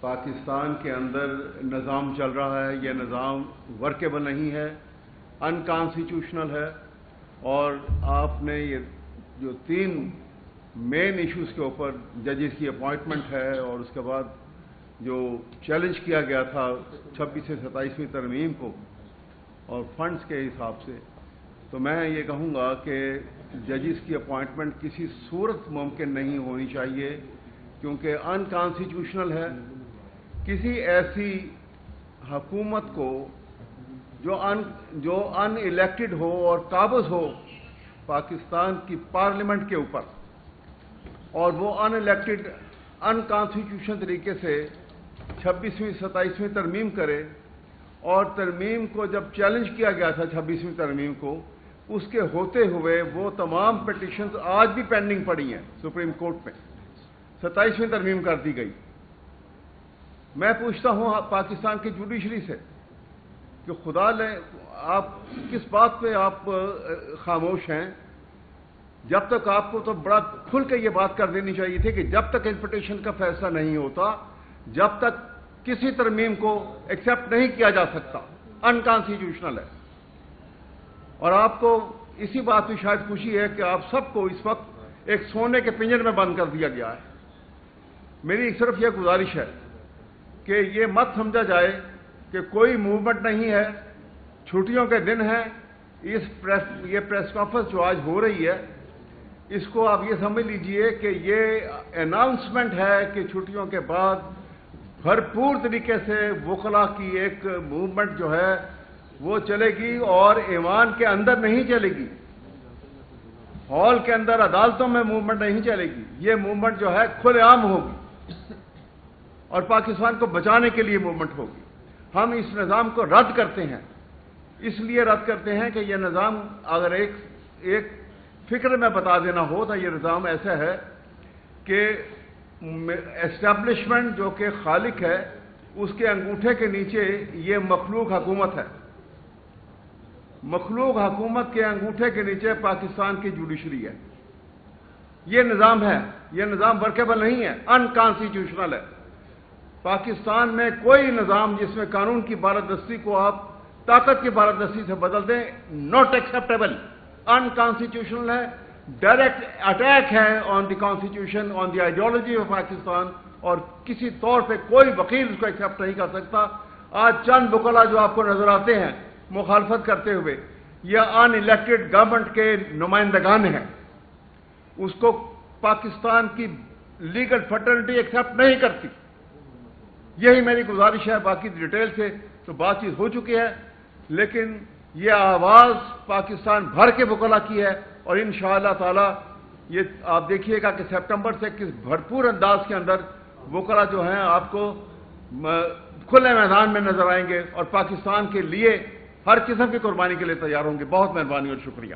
پاکستان کے اندر نظام چل رہا ہے، یہ نظام ورکیبل نہیں ہے، انکانسٹیٹیوشنل ہے، اور آپ نے یہ جو 3 مین ایشوز کے اوپر ججز کی اپوائنٹمنٹ ہے اور اس کے بعد جو چیلنج کیا گیا تھا 26 سے 27ویں ترمیم کو اور فنڈز کے حساب سے، تو میں یہ کہوں گا کہ ججز کی اپوائنٹمنٹ کسی صورت ممکن نہیں ہونی چاہیے، کیونکہ انکانسٹیٹیوشنل ہے۔ کسی ایسی حکومت کو جو ان الیکٹڈ ہو اور قابض ہو پاکستان کی پارلیمنٹ کے اوپر، اور وہ ان الیکٹڈ انکانسٹیٹیوشنل طریقے سے 26ویں 27ویں ترمیم کرے، اور ترمیم کو جب چیلنج کیا گیا تھا 26ویں ترمیم کو، اس کے ہوتے ہوئے وہ تمام پٹیشنز آج بھی پینڈنگ پڑی ہیں سپریم کورٹ میں، 27ویں ترمیم کر دی گئی۔ میں پوچھتا ہوں پاکستان کی جوڈیشری سے کہ خدا لے آپ کس بات پہ آپ خاموش ہیں؟ جب تک آپ کو تو بڑا کھل کے یہ بات کر دینی چاہیے تھی کہ جب تک ان پٹیشن کا فیصلہ نہیں ہوتا، جب تک کسی ترمیم کو ایکسیپٹ نہیں کیا جا سکتا، انکانسٹیٹیوشنل ہے۔ اور آپ کو اسی بات کی شاید خوشی ہے کہ آپ سب کو اس وقت ایک سونے کے پنجر میں بند کر دیا گیا ہے۔ میری صرف یہ گزارش ہے کہ یہ مت سمجھا جائے کہ کوئی موومنٹ نہیں ہے، چھٹیوں کے دن ہیں، یہ پریس کانفرنس جو آج ہو رہی ہے، اس کو آپ یہ سمجھ لیجئے کہ یہ اناؤنسمنٹ ہے کہ چھٹیوں کے بعد بھرپور طریقے سے وکلاء کی ایک موومنٹ جو ہے وہ چلے گی، اور ایوان کے اندر نہیں چلے گی، ہال کے اندر عدالتوں میں موومنٹ نہیں چلے گی، یہ موومنٹ جو ہے کھلے عام ہوگی اور پاکستان کو بچانے کے لیے موومنٹ ہوگی۔ ہم اس نظام کو رد کرتے ہیں، اس لیے رد کرتے ہیں کہ یہ نظام اگر ایک فکر میں بتا دینا ہو تو یہ نظام ایسا ہے کہ اسٹیبلشمنٹ جو کہ خالق ہے اس کے انگوٹھے کے نیچے یہ مخلوق حکومت ہے، مخلوق حکومت کے انگوٹھے کے نیچے پاکستان کی جوڈیشری ہے۔ یہ نظام ہے، یہ نظام ورکیبل نہیں ہے، انکانسٹیٹیوشنل ہے۔ پاکستان میں کوئی نظام جس میں قانون کی بالادستی کو آپ طاقت کی بالادستی سے بدل دیں، ناٹ ایکسیپٹیبل، انکانسٹیٹیوشنل ہے، ڈائریکٹ اٹیک ہے on the constitution, on the ideology of Pakistan, اور کسی طور پہ کوئی وکیل اس کو ایکسیپٹ نہیں کر سکتا۔ آج چند وکلاء جو آپ کو نظر آتے ہیں مخالفت کرتے ہوئے، یہ ان الیکٹڈ گورنمنٹ کے نمائندگان ہیں، اس کو پاکستان کی لیگل فرٹرنٹی ایکسیپٹ نہیں کرتی۔ یہی میری گزارش ہے، باقی ڈیٹیل سے تو بات چیت ہو چکی ہے، لیکن یہ آواز پاکستان بھر کے وکلاء کی ہے، اور انشاءاللہ تعالی یہ آپ دیکھیے گا کہ سپٹمبر سے کس بھرپور انداز کے اندر وکلاء جو ہیں آپ کو کھلے میدان میں نظر آئیں گے اور پاکستان کے لیے ہر قسم کی قربانی کے لیے تیار ہوں گے۔ بہت مہربانی اور شکریہ۔